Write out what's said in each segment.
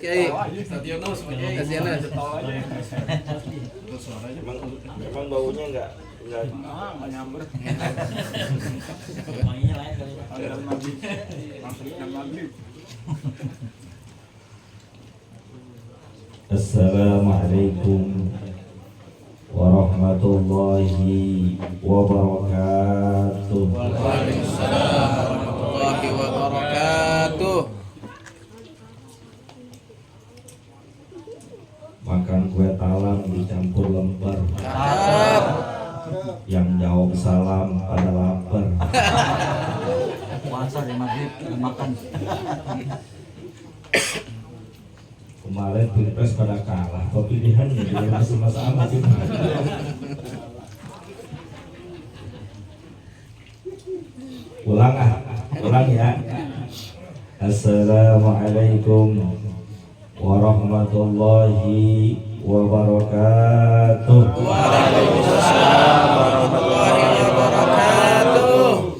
Kiai Stationus, Stationus. Memang baunya enggak nyamber. Mainnya lain kali. Aliran maghrib. Maksudnya maghrib. Assalamualaikum warahmatullahi wabarakatuh. Waalaikumsalam warahmatullahi wabarakatuh. Makan kue talam dicampur lembar. Cakep. Yang jawab salam pada lapar. Puasa di maghrib makan. Kemarin pilpres pada kalah, kok pilihannya juga masih sama sih. Ulang ya. Assalamualaikum warahmatullahi wabarakatuh. Waalaikumsalam warahmatullahi wabarakatuh.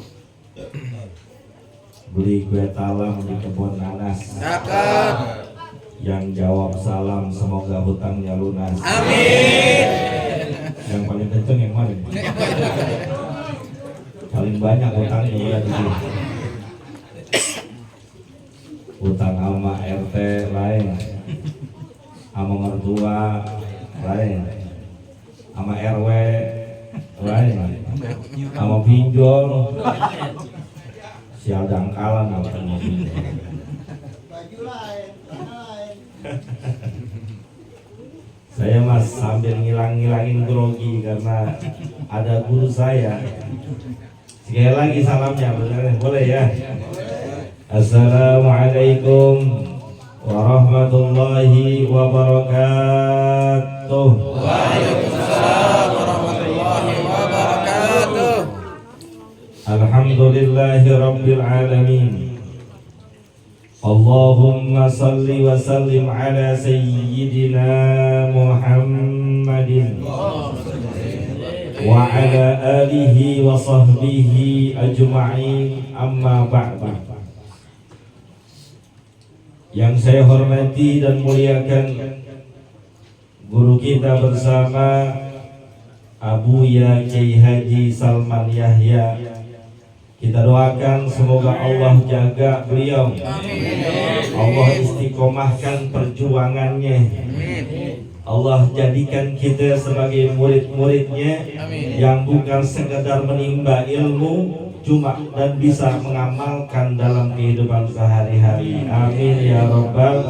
Beli kue talam di kebun nanas. Cakep. Yang jawab salam semoga hutangnya lunas. Amin. Yang paling kenceng yang mana? Paling banyak hutangnya udah di sini. Hutang sama RT lain, sama mertua lain, sama RW lain, sama pinjol, sial dangkalan sama pinjol. Saya mas sambil ngilangin grogi karena ada guru saya. Sekali lagi salamnya, boleh ya? Assalamualaikum warahmatullahi wabarakatuh. Waalaikumsalam warahmatullahi wabarakatuh. Alhamdulillahi rabbil alamin. Allahumma salli wa sallim ala sayyidina Muhammadin wa ala alihi wa sahbihi ajma'in, amma ba'du. Yang saya hormati dan muliakan guru kita bersama Abuya Kiai Haji Salman Yahya, kita doakan semoga Allah jaga beliau, Allah istiqomahkan perjuangannya, Allah jadikan kita sebagai murid-muridnya yang bukan sekedar menimba ilmu cuma dan bisa mengamalkan dalam kehidupan sehari-hari. Amin ya Rabbal.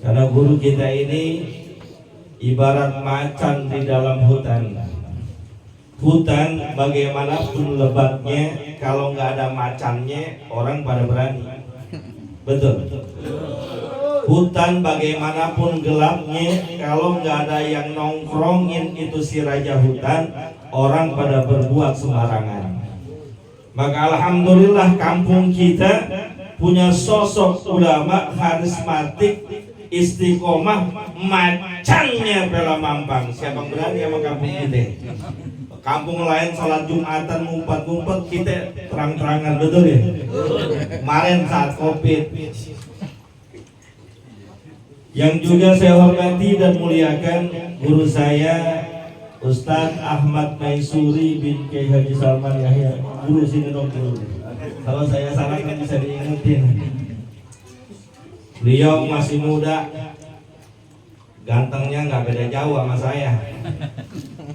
Karena guru kita ini ibarat macan di dalam hutan. Hutan bagaimanapun lebatnya, kalau nggak ada macannya orang pada berani. Betul. Hutan bagaimanapun gelapnya, kalau nggak ada yang nongkrongin itu si raja hutan, orang pada berbuat sembarangan. Maka alhamdulillah kampung kita punya sosok ulama karismatik, istiqomah, macannya Pela Mampang. Siapa berani sama kampung kita? Kampung lain salat Jumatan ngumpet-ngumpet, kita terang-terangan, betul ya? Kemarin saat Covid. Yang juga saya hormati dan muliakan guru saya Ustadz Ahmad Maisuri bin Kiai Haji Salman Yahya. Guru sini dong guru. Kalau saya salah kan bisa diingetin. Beliau masih muda, gantengnya nggak beda jauh sama saya.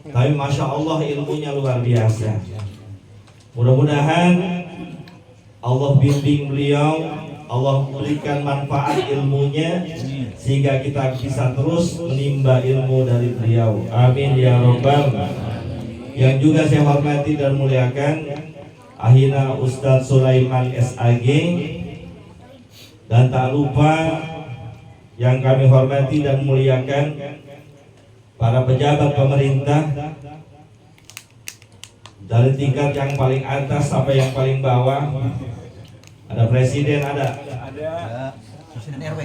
Tapi masya Allah ilmunya luar biasa. Mudah-mudahan Allah bimbing beliau, Allah berikan manfaat ilmunya sehingga kita bisa terus menimba ilmu dari beliau. Amin ya Rabbal. Yang juga saya hormati dan muliakan Ahina Ustadz Sulaiman SAG, dan tak lupa yang kami hormati dan muliakan para pejabat pemerintah dari tingkat yang paling atas sampai yang paling bawah. Ada presiden, ada Presiden RW.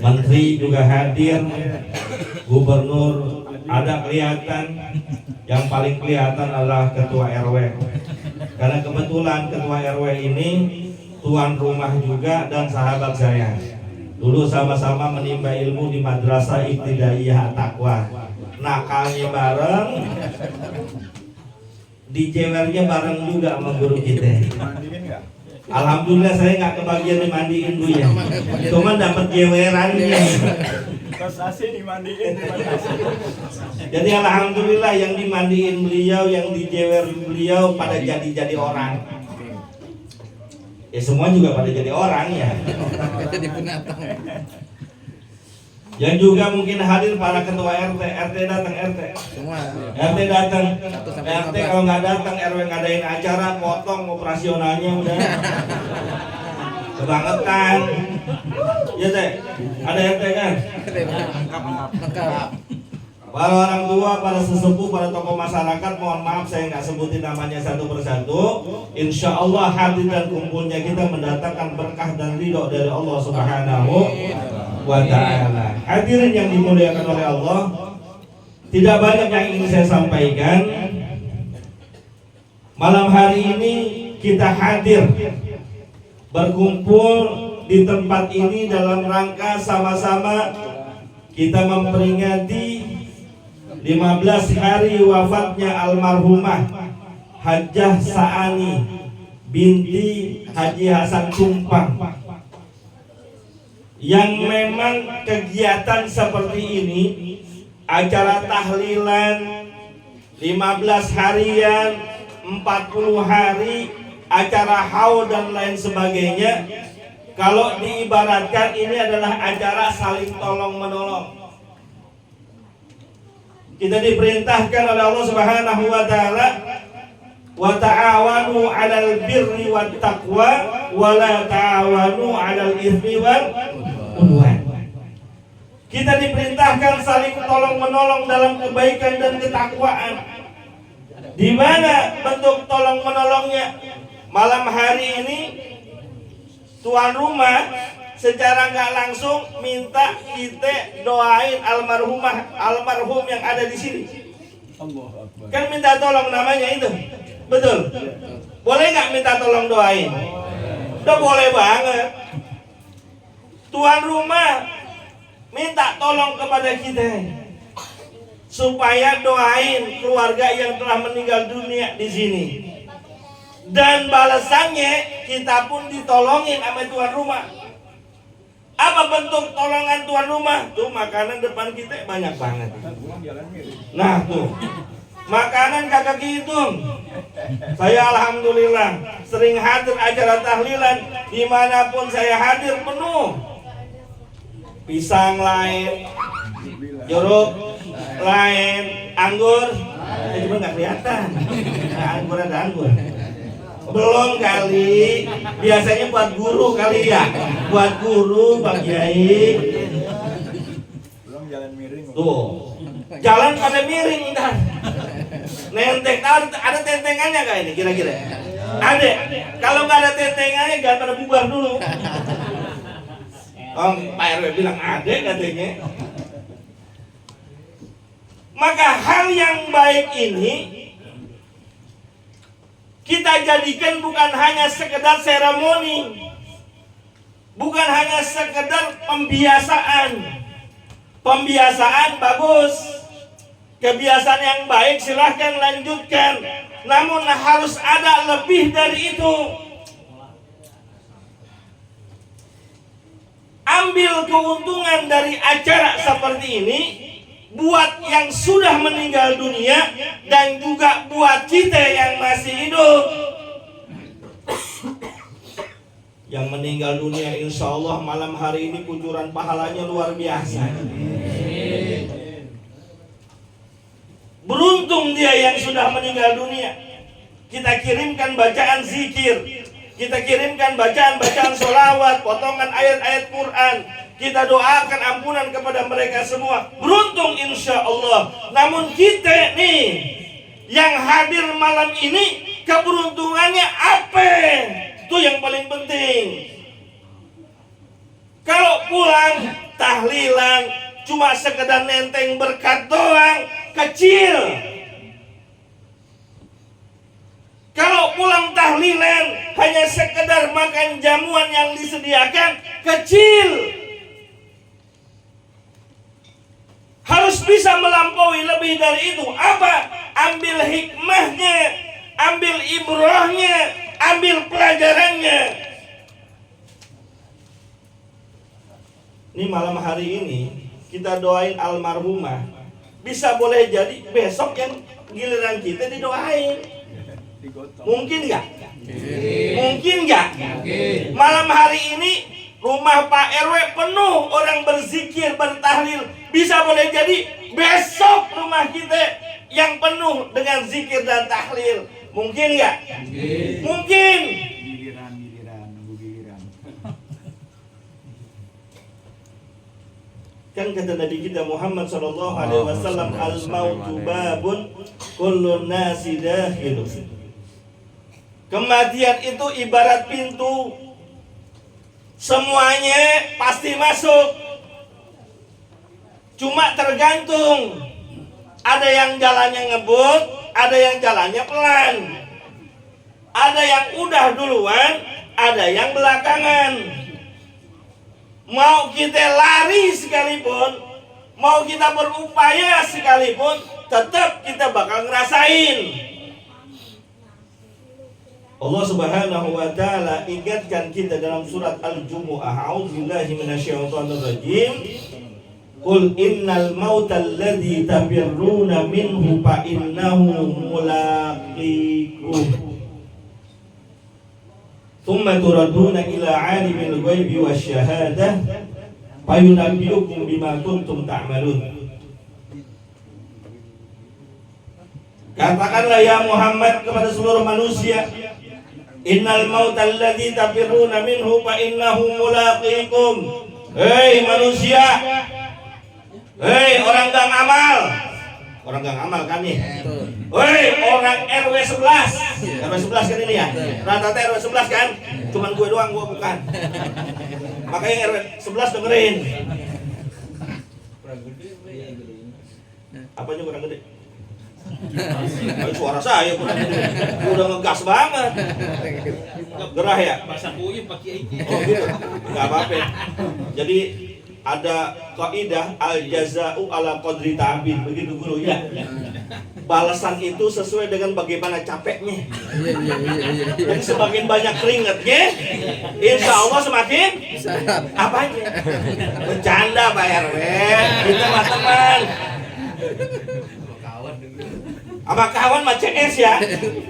menteri juga hadir, gubernur ada kelihatan. Yang paling kelihatan adalah ketua RW, karena kebetulan ketua RW ini tuan rumah juga dan sahabat saya. Dulu sama-sama menimba ilmu di Madrasah Ibtidaiyah Taqwa. Nakalnya bareng, dijewernya bareng juga sama guru kita. Mandiin nggak? Alhamdulillah saya nggak kebagian dimandiin Bu ya. Cuma dapat jewerannya. Pas AC dimandiin, Jadi alhamdulillah yang dimandiin beliau, yang dijewer beliau pada jadi orang. Ya semua juga pada jadi orang ya. Jadi penatang. Yang juga mungkin hadir para ketua RT, RT datang RT. Semua. RT datang, 1 sampai RT 15. kalau nggak datang RW ngadain acara, potong operasionalnya udah. Kebangetan. Ya teh, ada RT kan? Lengkap. Para orang tua, para sesepuh, para tokoh masyarakat, mohon maaf saya nggak sebutin namanya satu persatu. Insya Allah hadir dan kumpulnya kita mendatangkan berkah dan ridho dari Allah Subhanahu wa Ta'ala. Hadirin yang dimuliakan oleh Allah, tidak banyak yang ingin saya sampaikan. Malam hari ini kita hadir berkumpul di tempat ini dalam rangka sama-sama kita memperingati 15 hari wafatnya almarhumah Hajjah Sa'ani binti Haji Hasan Tumpang, yang memang kegiatan seperti ini, acara tahlilan 15 harian, 40 hari, acara haul dan lain sebagainya, kalau diibaratkan ini adalah acara saling tolong menolong. Kita diperintahkan oleh Allah Subhanahu wa Ta'ala, wa ta'awanu 'alal birri wat taqwa wa la ta'awanu 'alal itsmi wal udwan. Kita diperintahkan saling tolong menolong dalam kebaikan dan ketakwaan. Di mana bentuk tolong menolongnya? Malam hari ini tuan rumah secara nggak langsung minta kita doain almarhum yang ada di sini. Kan minta tolong namanya itu, betul? Boleh nggak minta tolong doain? Udah boleh banget. Tuan rumah minta tolong kepada kita supaya doain keluarga yang telah meninggal dunia di sini. Dan balasannya kita pun ditolongin sama tuan rumah. Apa bentuk tolongan tuan rumah? Tuh makanan depan kita banyak banget. Nah tuh, makanan kagak hitung. Saya alhamdulillah sering hadir acara tahlilan, dimanapun saya hadir penuh. Pisang lain, jeruk lain, anggur, cuma nggak kelihatan. Nah, anggur ada anggur. Belum kali, biasanya buat guru kali ya, buat guru Bang Kiai. Belum jalan miring. Tuh, jalan pada miring ntar. Nenteng, ada tentengannya gak ini kira-kira? Ada. Kalau nggak ada tentengannya, jangan pada bubar dulu. Pak RW bilang ada katanya. Maka hal yang baik ini kita jadikan bukan hanya sekedar seremoni, bukan hanya sekedar pembiasaan. Pembiasaan bagus, kebiasaan yang baik silahkan lanjutkan, namun harus ada lebih dari itu. Ambil keuntungan dari acara seperti ini buat yang sudah meninggal dunia dan juga buat kita yang masih hidup. Yang meninggal dunia insya Allah malam hari ini kucuran pahalanya luar biasa. Beruntung dia yang sudah meninggal dunia. Kita kirimkan bacaan zikir, kita kirimkan bacaan-bacaan sholawat, potongan ayat-ayat Quran. Kita doakan ampunan kepada mereka semua. Beruntung insya Allah. Namun kita nih yang hadir malam ini, keberuntungannya apa? Itu yang paling penting. Kalau pulang tahlilan cuma sekedar nenteng berkat doang, kecil. Kalau pulang tahlilan hanya sekedar makan jamuan yang disediakan kecil. Harus bisa melampaui lebih dari itu. Apa? Ambil hikmahnya, ambil ibrahnya, ambil pelajarannya. Ini malam hari ini kita doain almarhumah. Bisa boleh jadi besok yang giliran kita didoain. Mungkin nggak? Mungkin nggak? Malam hari ini rumah Pak RW penuh orang berzikir, bertahlil. Bisa boleh jadi besok rumah kita yang penuh dengan zikir dan tahlil. Mungkin nggak? Mungkin. Giliran, nunggu giliran. Kan kata Nabi kita Muhammad SAW, al-mautu babun kullun nasi dakhilun. Kematian itu ibarat pintu, semuanya pasti masuk. Cuma tergantung, ada yang jalannya ngebut, ada yang jalannya pelan, ada yang udah duluan, ada yang belakangan. Mau kita lari sekalipun, mau kita berupaya sekalipun, tetap kita bakal ngerasain. Allah Subhanahu wa taala ingatkan kita dalam surat Al-Jumu'ah, a'udzubillahi minasyaitonir rajim. Qul innal mautal ladzi tafirruna minhu fa innahu mulaqikum. Thumma turaduna ila 'alimil ghaibi wasyahadah fayunabbiukum bima kuntum ta'malun. Katakanlah ya Muhammad kepada seluruh manusia, innal mautal ladzi tafirruna minhu fa innahu mulaqikum. Hei manusia, hei orang gang amal. Orang gang amal kan nih. Hei orang RW 11. RW 11 kan ini ya. Rata-rata RW 11 kan. Cuman gue doang, gue bukan. Makanya RW 11 dengerin. Apanya kurang gede? Suara saya kurang gede. Udah ngegas banget. Gerah ya? Bahasa kuyu pakai ini. Oh gitu. Enggak apa-apa. Jadi ada kaidah al-jaza'u ala qadri ta'bin, begitu guru ya. Balasan itu sesuai dengan bagaimana capeknya. Jadi semakin banyak keringatnya, insya Allah semakin apanya? Bercanda Pak RW, kita mah teman. Sama kawan mah CS ya.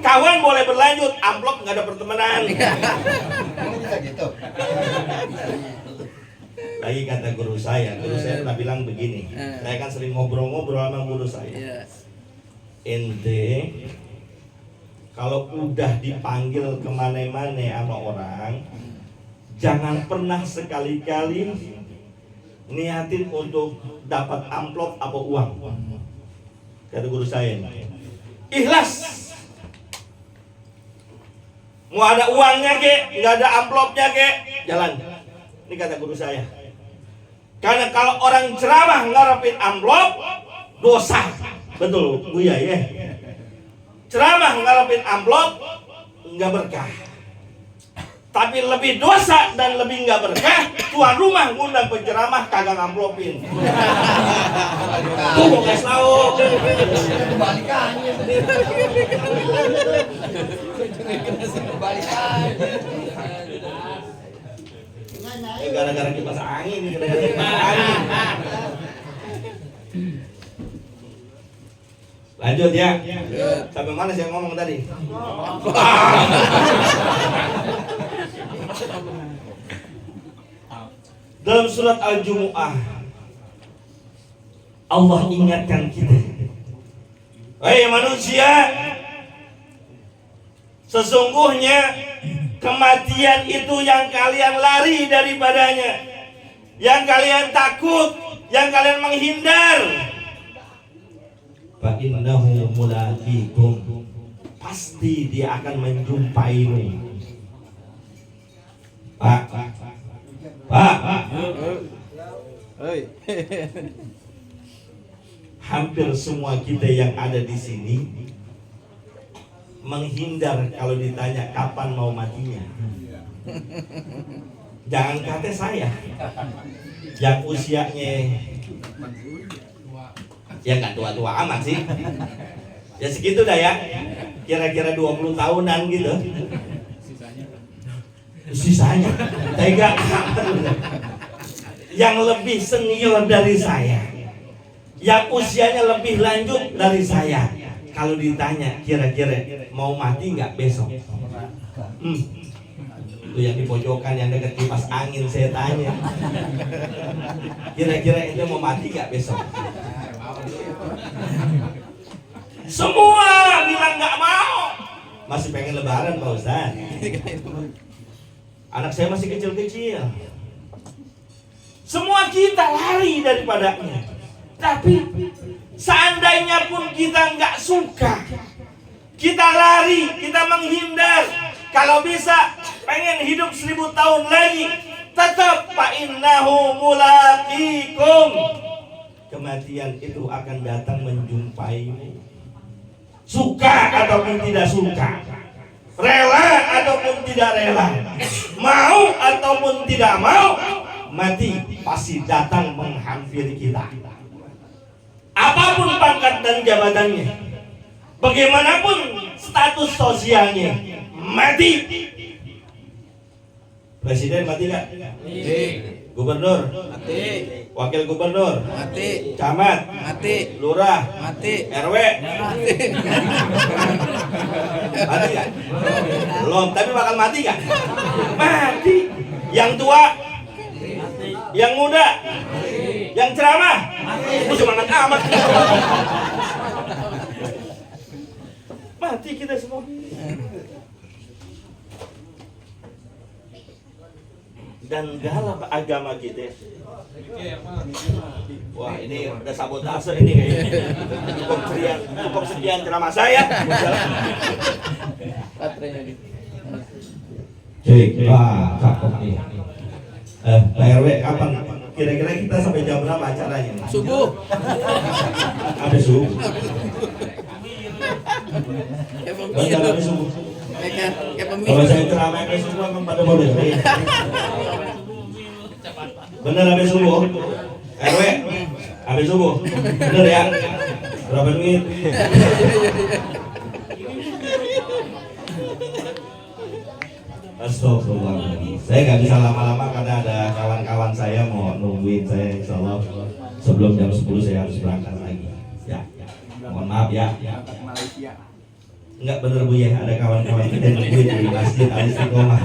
Kawan boleh berlanjut, amplop nggak ada pertemanan. Gitu. Lagi kata guru saya pernah bilang begini. Saya kan sering ngobrol-ngobrol sama guru saya. Ente kalau udah dipanggil kemana-mana sama orang, jangan pernah sekali-kali niatin untuk dapat amplop atau uang. Kata guru saya, ikhlas. Mau ada uangnya kek, nggak ada amplopnya kek, jalan. Ini kata guru saya. Karena kalau orang ceramah ngarepin amplop, dosa. Betul, Buya ya. Ceramah ngarepin amplop, nggak berkah. Tapi lebih dosa dan lebih nggak berkah, tuan rumah ngundang penceramah kagak ngamplopin. Tuh mau kasih tahu. Kebalikannya. Kebalikannya. Gara-gara kipas angin, gara-gara kipas angin. Lanjut ya. Sampai mana saya ngomong tadi? Dalam surat Al-Jumu'ah Allah ingatkan kita, hei manusia, sesungguhnya kematian itu yang kalian lari daripadanya, yang kalian takut, yang kalian menghindar. Fa innahu mulaqikum, pasti dia akan menjumpaimu. Pak. Hampir semua kita yang ada di sini menghindar kalau ditanya kapan mau matinya. Jangan kata saya yang usianya ya nggak tua-tua amat sih, ya segitu dah ya, kira-kira 20 tahunan gitu. Sisanya tega. Yang lebih senior dari saya, yang usianya lebih lanjut dari saya, kalau ditanya kira-kira mau mati nggak besok, itu yang di pojokan yang dekat kipas angin saya tanya, kira-kira itu mau mati nggak besok? Semua bilang nggak mau, masih pengen lebaran Pak Ustaz. Anak saya masih kecil-kecil. Semua kita lari daripadanya. Tapi seandainya pun kita nggak suka, kita lari, kita menghindar. Kalau bisa pengen hidup 1000 tahun lagi, tetap fa innahu mulaqikum. Kematian itu akan datang menjumpaimu. Suka ataupun tidak suka, rela ataupun tidak rela, mau ataupun tidak mau, mati pasti datang menghampiri kita. Apapun pangkat dan jabatannya, bagaimanapun status sosialnya, mati. Presiden mati nggak? Mati. Gubernur Mati. Wakil gubernur Mati. camat Mati. lurah Mati. RW Mati. mati kan? Belum, tapi bakal mati kan? Mati. Yang tua, yang muda, yang ceramah, semangat amat. Mati kita semua. Dan dalam agama kita, wah ini udah sabotase ini kayaknya. Cukup sekian ceramah saya. Baterainya di. Cek, wah cakep nih. Pak RW, kapan? Kira-kira kita sampai jam berapa acaranya? Subuh. Habis subuh. Kayak Baca pemilu. habis subuh. Kayak pemilu. Kalau saya ceramah habis subuh memang pada mau dengerin. Bener habis subuh. RW, habis subuh. Bener ya? Berapa duit? Astagfirullahaladzim. Saya nggak bisa lama-lama karena ada kawan-kawan saya mau nungguin saya, insya Allah sebelum jam 10 saya harus berangkat lagi. Ya, mohon maaf ya. Berangkat Malaysia. Enggak bener Bu ya, ada kawan-kawan kita yang nungguin di Masjid Al Istiqomah.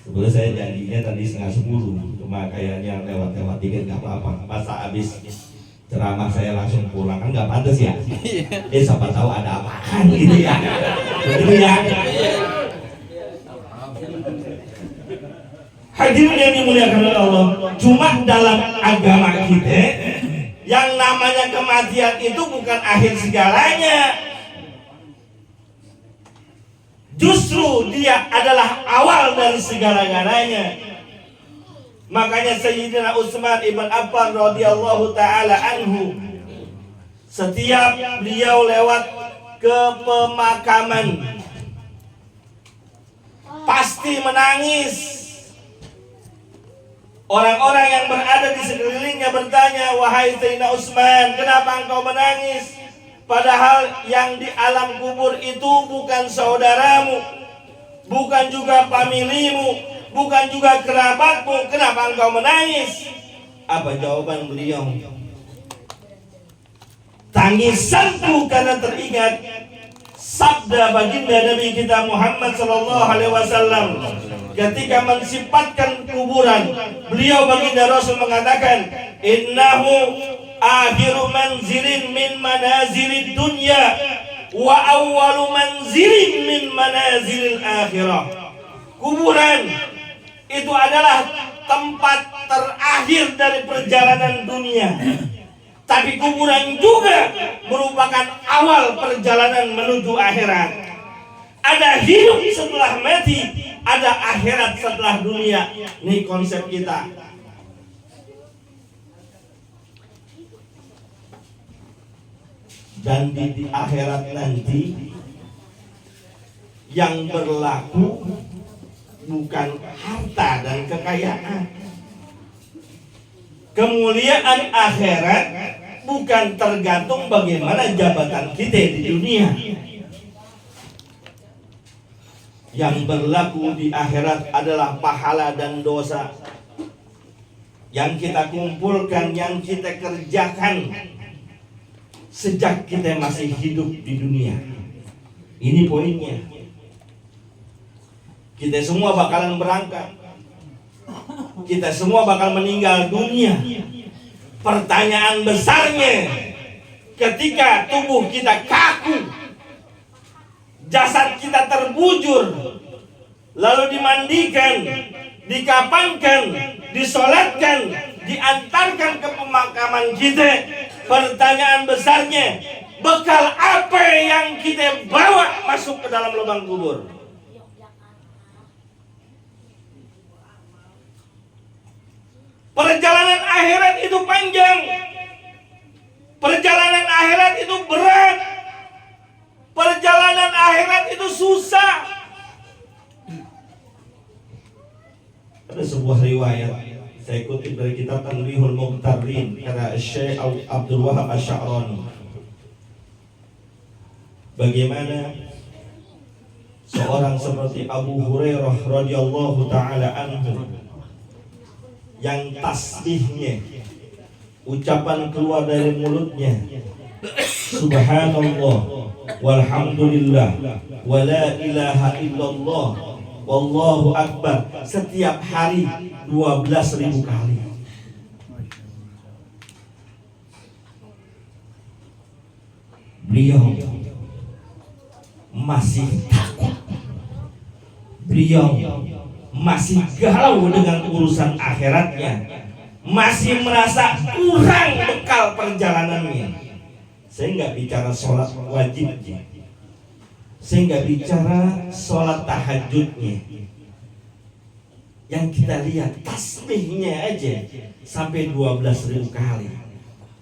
Sebelum saya janjinya tadi 9:30, cuma kayaknya lewat-lewat dikit nggak apa-apa. Masa habis ceramah saya langsung pulang, kan nggak pantas ya? Siapa tahu ada apaan gitu ya. Betul ya? Hadirin yang dimuliakan oleh Allah, cuma dalam agama kita yang namanya kematian itu bukan akhir segalanya. Justru dia adalah awal dari segala-galanya. Makanya Sayyidina Utsman ibn Affan radhiyallahu taala anhu, setiap beliau lewat ke pemakaman pasti menangis. Orang-orang yang berada di sekelilingnya bertanya, "Wahai Sayyidina Utsman, kenapa engkau menangis? Padahal yang di alam kubur itu bukan saudaramu, bukan juga familimu, bukan juga kerabatmu. Kenapa engkau menangis?" Apa jawaban beliau? "Tangisanku karena teringat sabda baginda Nabi kita Muhammad sallallahu alaihi wasallam ketika mensifatkan kuburan. Beliau baginda Rasul mengatakan, innahu akhiru manzilin min manazilid dunya wa awwalu manzilin min manazilil akhirah." Kuburan itu adalah tempat terakhir dari perjalanan dunia, tapi kuburan juga merupakan awal perjalanan menuju akhirat. Ada hidup setelah mati, ada akhirat setelah dunia. Ini konsep kita. Dan di akhirat nanti Yang berlaku bukan harta dan kekayaan. Kemuliaan akhirat bukan tergantung bagaimana jabatan kita di dunia. Yang berlaku di akhirat adalah pahala dan dosa yang kita kumpulkan, yang kita kerjakan sejak kita masih hidup di dunia. Ini poinnya. Kita semua bakalan berangkat. Kita semua bakal meninggal dunia. Pertanyaan besarnya, ketika tubuh kita kaku, jasad kita terbujur, lalu dimandikan, dikapankan, disolatkan, diantarkan ke pemakaman kita. Pertanyaan besarnya, bekal apa yang kita bawa masuk ke dalam lubang kubur? Perjalanan akhirat itu panjang. Perjalanan akhirat itu berat. Perjalanan akhirat itu susah. Ada sebuah riwayat, saya kutip dari kitab Tanbihul Muqtarrin karena Syekh Abdul Wahab Asy-Sya'rani. Bagaimana seorang seperti Abu Hurairah radhiyallahu taala anhu yang tasbihnya, ucapan keluar dari mulutnya, subhanallah walhamdulillah wala ilaha illallah wallahu akbar, setiap hari 12.000 kali. Beliau masih takut. Beliau masih galau dengan urusan akhiratnya, masih merasa kurang bekal perjalanannya. Saya nggak bicara sholat wajibnya, saya nggak bicara sholat tahajudnya. Yang kita lihat tasbihnya aja sampai 12.000 kali,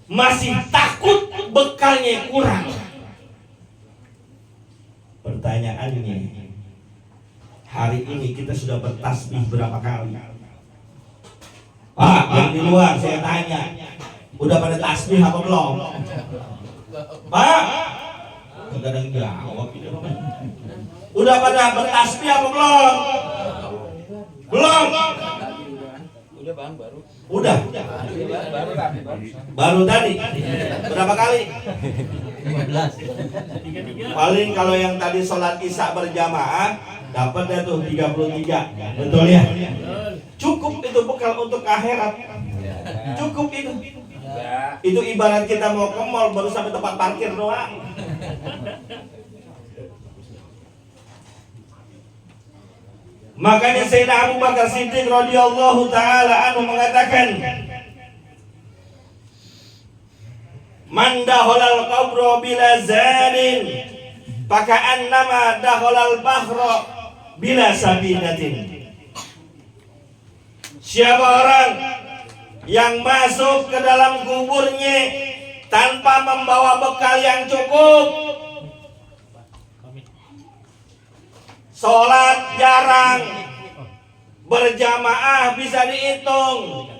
masih takut bekalnya kurang. Pertanyaannya, hari ini kita sudah bertasbih berapa kali? Pak, yang di luar saya tanya, udah pada tasbih apa belum? Pak, nggak ada yang jawab. Udah pada bertasbih apa belum? Belum. Udah bang, baru. Udah. Baru tadi. Berapa kali? 15. Paling kalau yang tadi sholat isya berjamaah dapat deh tuh 33. Betul ya? Cukup itu bekal untuk akhirat. Cukup itu. Itu ibarat kita mau ke mall baru sampai tempat parkir doang. Makanya Sayyidina Abu Bakar Siddiq radhiyallahu taala anhu mengatakan, man dakhalal qabra bila zanin faka'annama dakhalal bahra bila sabinatin. Siapa orang yang masuk ke dalam kuburnya tanpa membawa bekal yang cukup, sholat jarang, berjamaah bisa dihitung,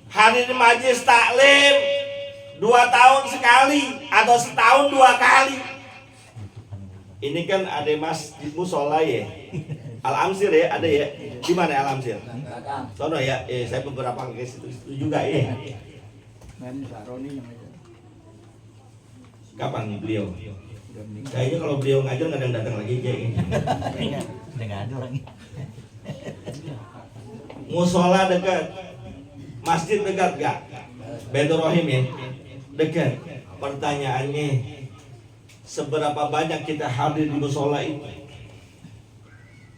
hadir majelis taklim 2 tahun sekali atau setahun 2 kali. Ini kan ada masjid musola ya, Al-Amsir ya, ada ya. Di mana Al-Amsir? Sono ya. Saya beberapa ke situ juga ya. Kapan beliau? Kayaknya kalau beliau ngajar nggak ada yang datang lagi ya. Udah nggak ada lagi. Musola dekat, masjid dekat gak? Baitur Rahim ya, dekat. Pertanyaannya, seberapa banyak kita hadir di musola itu?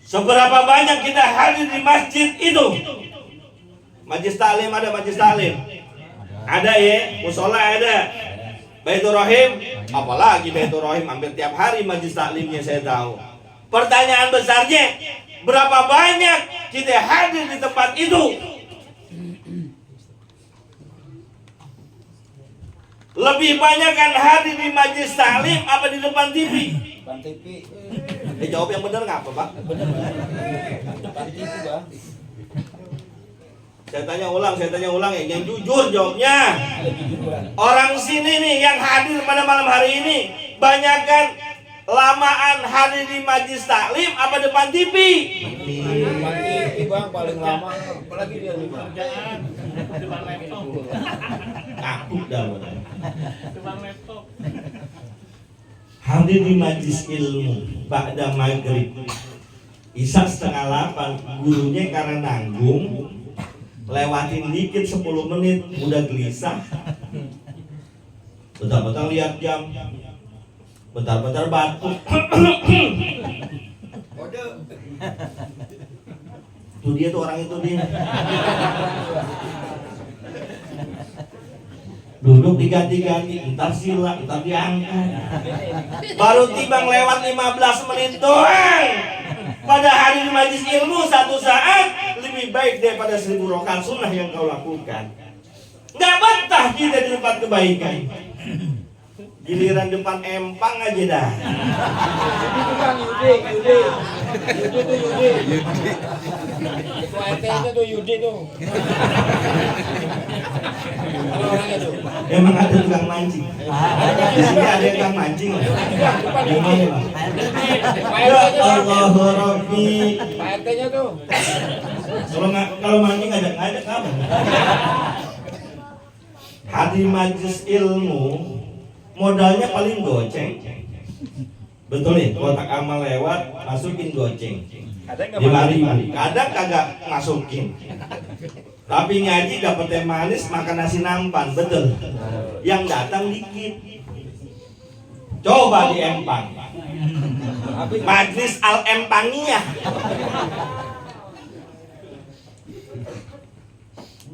Seberapa banyak kita hadir di masjid itu? Majelis taklim ada, majelis taklim ada ya, musola ada, Baitur Rahim, apalagi Baitur Rahim hampir tiap hari majelis taklimnya saya tahu. Pertanyaan besarnya, berapa banyak kita hadir di tempat itu? Lebih banyak kan hadir di majelis taklim apa di depan TV? Depan TV. Jawab yang benar nggak apa Pak? Bener bang. Depan TV bang. Saya tanya ulang ya, yang jujur jawabnya. Orang sini nih yang hadir pada malam hari ini, banyakkan lamaan hadir di majlis taklim apa depan TV? Depan TV bang paling lama. Apalagi dia nih bang. Depan laptop. Aku dah benar. Depan laptop. Hadir di majlis ilmu ba'da maghrib Isya 7:30, gurunya karena nanggung lewatin dikit 10 menit udah gelisah, bentar-bentar lihat jam, bentar-bentar batuk. Tuh dia tuh orang itu dia. Duduk diganti-ganti, entar sila, entar diangkat. Baru timbang lewat 15 menit doang. Pada hari di majlis ilmu 1 saat lebih baik daripada 1000 rakaat sunnah yang kau lakukan. Nggak betah kita di tempat kebaikan. Giliran depan empang aja dah. Itu bang Yudi tuh Yudi. Itu RT-nya tuh Yudi tuh. Orangnya tuh. Emang ada tukang mancing. Di sini ada tukang mancing. Gimana Bang? Ya Allah Rabbi. Pak RT-nya tuh. Kalau mancing ngajak kamu. Hadir majlis ilmu modalnya paling goceng. Betul nih, kotak amal lewat, masukin goceng. Dimari, kadang kagak masukin. Tapi ngaji dapet teh manis, makan nasi nampan, betul. Yang datang dikit. Coba di Empang. Majlis Al Empangiyah.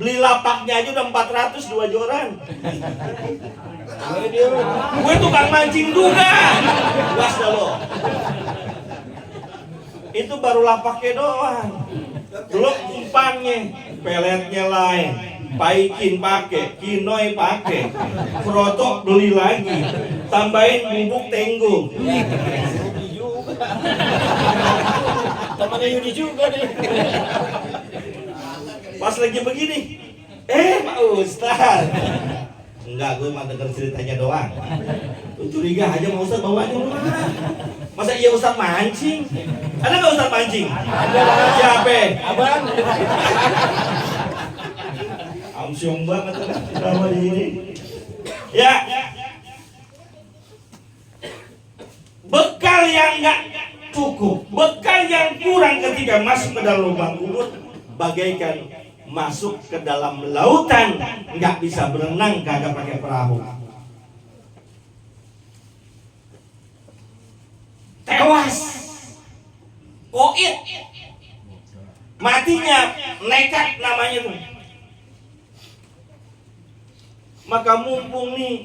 Beli lapaknya aja udah 400 2 joran. Gue tukang mancing juga. Was dah lo. Itu baru lapaknya doang. Belum umpannya, peletnya lain, paikin pakai, kinoi pakai, protok beli lagi, tambahin bubuk tenggo. Yudi juga. Temannya Yudi juga nih. Pas lagi begini, Pak Ustaz. Enggak, gue mah denger ceritanya doang. Lu curiga aja sama Ustaz bawanya lu mana? Masa iya Ustaz mancing? Ada nggak Ustaz mancing? Ada. Siapa? Abang. Amsyong banget drama di sini. Ya. Bekal yang nggak cukup, bekal yang kurang ketika masuk ke dalam lubang kubur bagaikan masuk ke dalam lautan, nggak bisa berenang, kagak pakai perahu. Tewas, koit, matinya nekat namanya tuh. Maka mumpung nih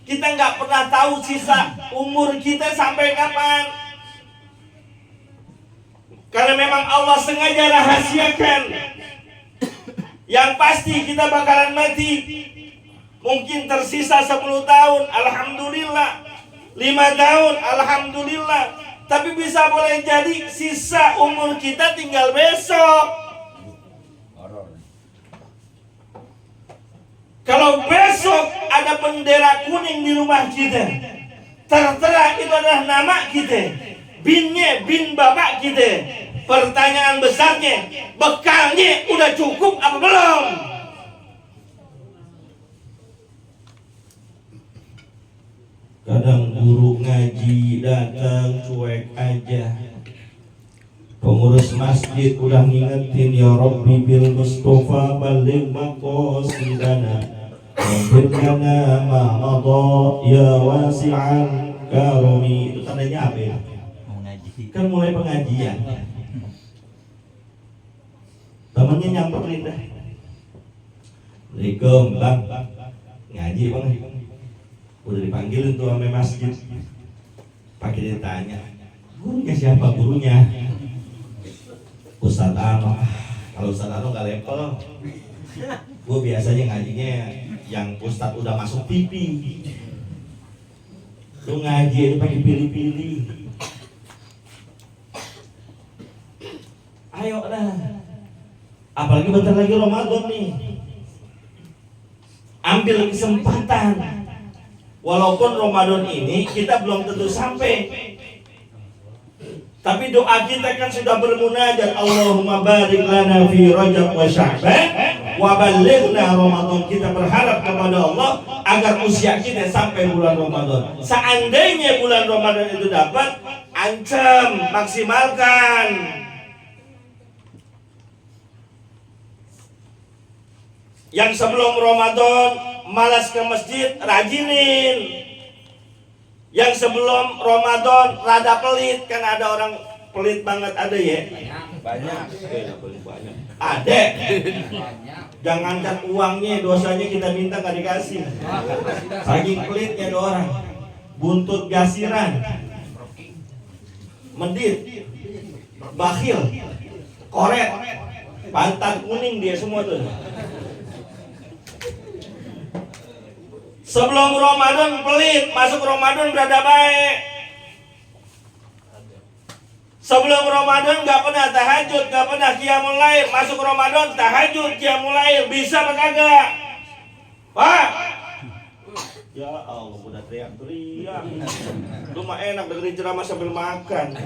kita nggak pernah tahu sisa umur kita sampai kapan. Karena memang Allah sengaja rahasiakan. Yang pasti kita bakalan mati. Mungkin tersisa 10 tahun, alhamdulillah. 5 tahun, alhamdulillah. Tapi bisa boleh jadi sisa umur kita tinggal besok. Kalau besok ada bendera kuning di rumah kita, tertera itu adalah nama kita, binnya bin bapak kita. Pertanyaan besarnya, bekalnya udah cukup apa belum? Kadang guru ngaji datang cuek aja. Pengurus masjid udah ngingetin, ya Rabbi bil Mustafa balik maqasidana wafirlana ma'adha ya wasi'an karumi. Itu tandanya apa ya? Kan mulai pengajian. Temennya nyamperin dah. Assalamualaikum bang, ngaji bang. Udah dipanggilin tuh sama masjid. Pakai ditanya, gurunya siapa gurunya? Ustadz Ano. Kalau Ustadz Ano nggak level. Gue biasanya ngajinya yang Ustadz udah masuk TV. Lu ngaji aja pakai pilih-pilih. Ayo lah. Apalagi bentar lagi Ramadan nih. Ambil kesempatan. Walaupun Ramadan ini kita belum tentu sampai, tapi doa kita kan sudah bermunajat. Allahumma barik lana fi Rajab wa Sya'ban wa ballighna Ramadan. Kita berharap kepada Allah agar usia kita sampai bulan Ramadan. Seandainya bulan Ramadan itu dapat, ancam, maksimalkan. Yang sebelum Ramadan malas ke masjid, rajinin. Yang sebelum Ramadan rada pelit, kan ada orang pelit banget, ada ya? Banyak. Banyak. Ada. Jangankan uangnya, dosanya kita minta nggak dikasih. Saking pelitnya ada orang. Buntut gasiran, medit, bakhil, koret, pantat kuning dia semua tuh. Sebelum Ramadan pelit, masuk Ramadan berada baik. Sebelum Ramadan gak pernah tahajud, gak pernah qiyamul lail. Masuk Ramadan tahajud, qiyamul lail. Bisa apa kagak? Pak? Ya Allah, udah teriak-teriak. Lu mah enak dengerin ceramah sambil makan.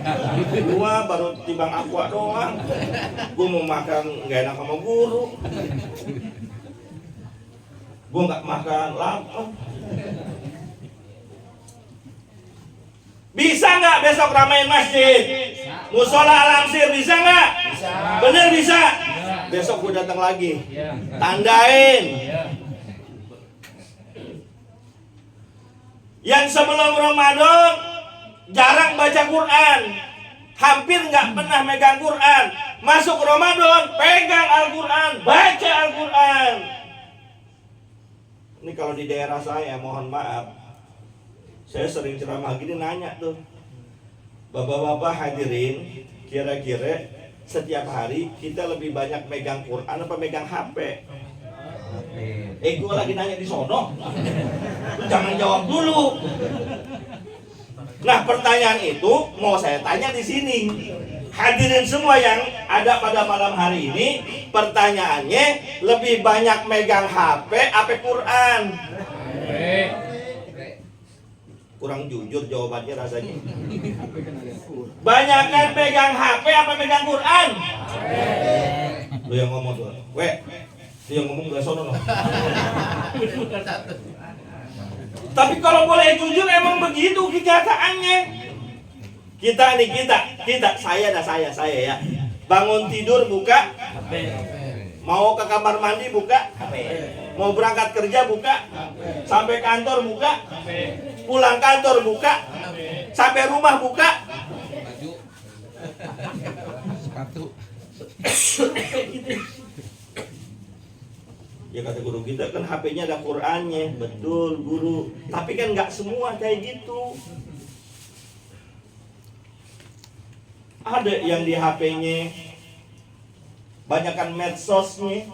Gua baru timbang aqua doang. Gua mau makan gak enak sama guru. Gue nggak makan lapar. Bisa nggak besok ramein masjid? Musola Alamsir bisa nggak? Bisa. Bener bisa. Besok gue datang lagi. Tandain. Yang sebelum Ramadan jarang baca Quran, hampir nggak pernah megang Quran. Masuk Ramadan pegang Al-Quran, baca Al-Quran. Ini kalau di daerah saya, mohon maaf, saya sering ceramah gini nanya tuh, bapak-bapak hadirin, kira-kira setiap hari kita lebih banyak megang Quran apa megang HP? Gue lagi nanya di sono, lu jangan jawab dulu. Nah, pertanyaan itu mau saya tanya di sini. Hadirin semua yang ada pada malam hari ini, pertanyaannya lebih banyak megang HP apa Quran? Kurang jujur jawabannya rasanya. Banyakan megang HP apa megang Quran? Lu yang ngomong tuh, weh, lu yang ngomong gak sono. Tapi kalau boleh jujur emang begitu kenyataannya. Kita saya ya. Bangun tidur buka, mau ke kamar mandi buka, mau berangkat kerja buka, sampai kantor buka, pulang kantor buka, sampai rumah buka. Sepatu. Ya kata guru kita kan HP-nya ada Qur'annya, betul guru. Tapi kan nggak semua kayak gitu. Ada yang di HP-nya banyakkan medsosnya,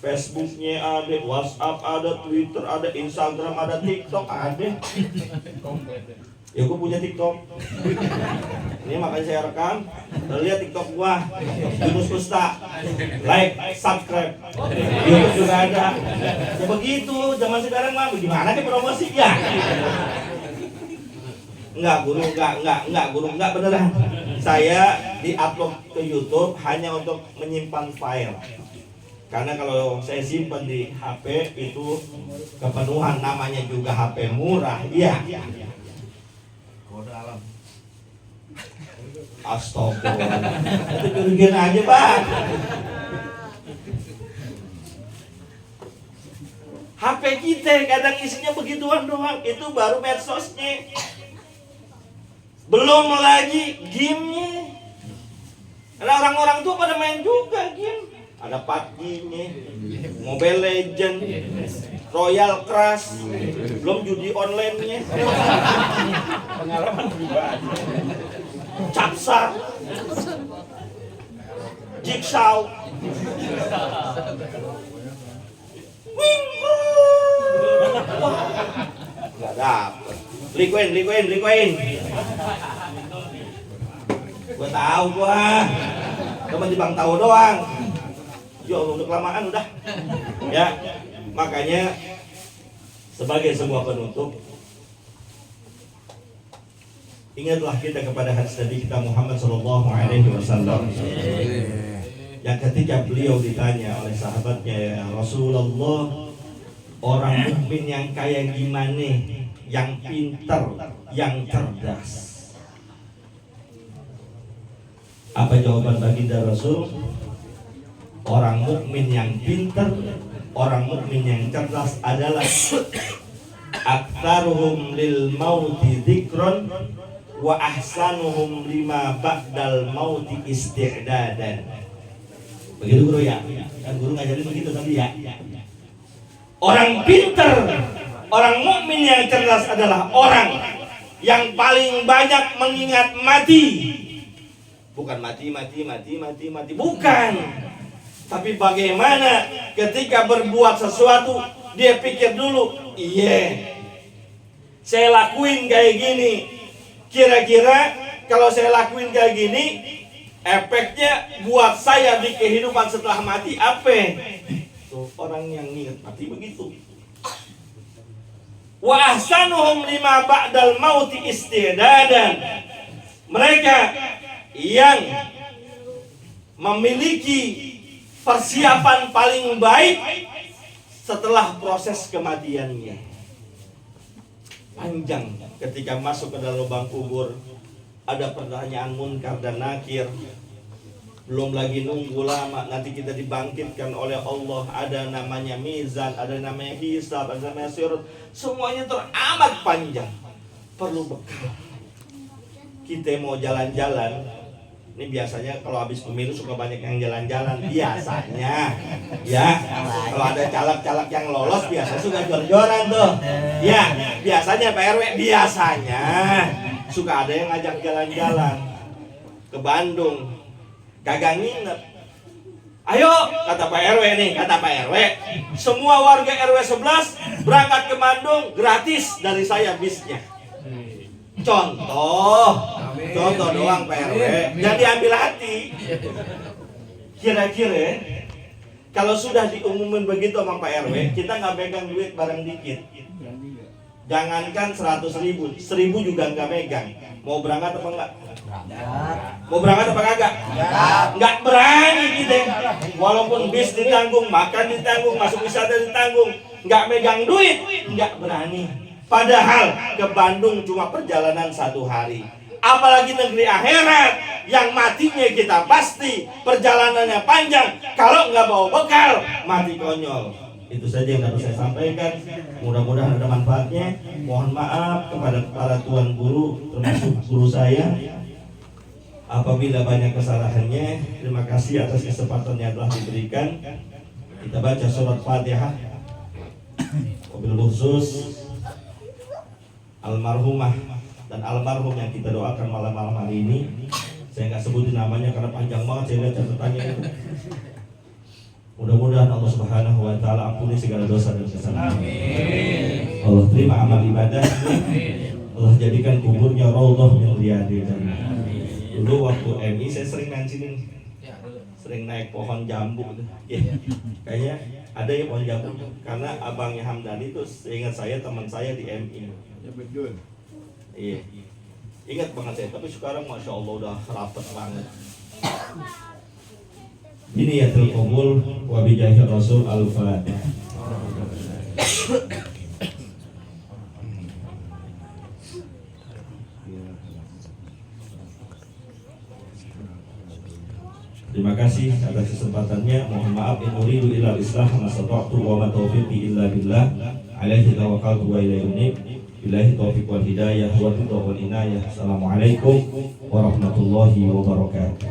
Facebooknya ada, WhatsApp ada, Twitter ada, Instagram ada, TikTok ada. Ya gue punya TikTok. Ini makanya saya rekam. Lihat TikTok gua, Yunus Usta. Like, subscribe. YouTube juga ada. Ya begitu, zaman sekarang mah gimana sih promosinya? Enggak guru, enggak beneran. Saya di-upload ke YouTube hanya untuk menyimpan file. Karena kalau saya simpan di HP itu kepenuhan, namanya juga HP murah. Iya. Kode alam. Astagfirullah. Itu kerugian aja, Pak. HP kita kadang isinya begituan doang. Itu baru medsosnya. Belum lagi gamenya. Karena orang-orang tuh pada main juga game. Ada PUBG-nya, Mobile Legend, Royal Crush, belum judi online-nya. Pengalaman pribadi. Capsa, Jigsaw, Wingko. Gak dapet. Likuin. Gua tahu gua. cuma di Bang tahu doang. Ya Allah, udah kelamaan udah. Ya, makanya sebagai sebuah penutup, ingatlah kita kepada hadis Nabi kita Muhammad Shallallahu Alaihi Wasallam yang ketika beliau ditanya oleh sahabatnya, ya Rasulullah, orang mukmin yang kaya gimana, yang pintar, yang cerdas? Apa jawaban baginda Rasul? Orang mukmin yang pintar, orang mukmin yang cerdas adalah aktsaruhum lil mauti dzikron wa ahsanuhum lima ba'dal mauti isti'dadan. Begitu guru ya? Kan guru ngajarin begitu tadi ya. Orang pintar, orang mukmin yang cerdas adalah orang yang paling banyak mengingat mati. Bukan mati, bukan. Tapi bagaimana ketika berbuat sesuatu, dia pikir dulu, iya, saya lakuin kayak gini. Kira-kira kalau saya lakuin kayak gini, efeknya buat saya di kehidupan setelah mati apa? Tuh, orang yang ingat mati begitu. Wa ahsanuhum lima ba'dal mauti isti'dadan. Mereka yang memiliki persiapan paling baik setelah proses kematiannya. Panjang ketika masuk ke dalam lubang kubur, ada pertanyaan munkar dan nakir. Belum lagi nunggu lama, nanti kita dibangkitkan oleh Allah. Ada namanya mizan, ada namanya hisab, ada namanya sirat. Semuanya teramat panjang. Perlu bekal. Kita mau jalan-jalan. Ini biasanya kalau habis pemilu suka banyak yang jalan-jalan. Biasanya ya, kalau ada caleg-caleg yang lolos biasa suka jor-joran tuh. Ya, biasanya Pak RW biasanya suka ada yang ngajak jalan-jalan ke Bandung. Kagak nginep. Ayo, kata Pak RW nih, kata Pak RW, semua warga RW 11 berangkat ke Bandung gratis dari saya bisnya. Contoh doang Pak RW, jangan diambil hati. Kira-kira kalau sudah diumumin begitu sama Pak RW, kita nggak pegang duit barang dikit. Jangankan 100.000, 1.000 juga nggak megang. Mau berangkat apa enggak? Mau berangkat apa kagak? Nggak berani kita. Walaupun bis ditanggung, makan ditanggung, masuk wisata ditanggung, nggak megang duit, nggak berani. Padahal ke Bandung cuma perjalanan 1 hari. Apalagi negeri akhirat yang matinya kita pasti, perjalanannya panjang. Kalau nggak bawa bekal, mati konyol. Itu saja yang dapat saya sampaikan. Mudah-mudahan ada manfaatnya. Mohon maaf kepada para tuan guru, termasuk guru saya, apabila banyak kesalahannya. Terima kasih atas kesempatan yang telah diberikan. Kita baca surat Fatihah. Wabil khusus almarhumah dan almarhum yang kita doakan malam-malam hari ini. Saya nggak sebutin namanya karena panjang banget, saya lihat catatannya itu. Mudah-mudahan Allah Subhanahu wa taala ampuni segala dosa dan kesalahan. Allah terima amal ibadah. Allah jadikan kuburnya raudhah min riyadil jannah. Dulu waktu MI saya sering main sini. Sering naik pohon jambu gitu. Kayaknya ada ya pohon jambu karena abangnya Hamdani itu seingat saya teman saya di MI. Ya betul. Iya. Ingat banget saya, tapi sekarang Masya Allah udah rapet banget. Ini ya terkabul wa bijahi Rasul al-Fatihah. Terima kasih atas kesempatannya. Mohon maaf, in uridu illa al-islah ma stata'tu wa ma taufiqi illa billah. Alaihi tawakkaltu wa ilaihi unib. Billahi taufiq wal hidayah wa ridha wal inayah. Assalamualaikum warahmatullahi wabarakatuh.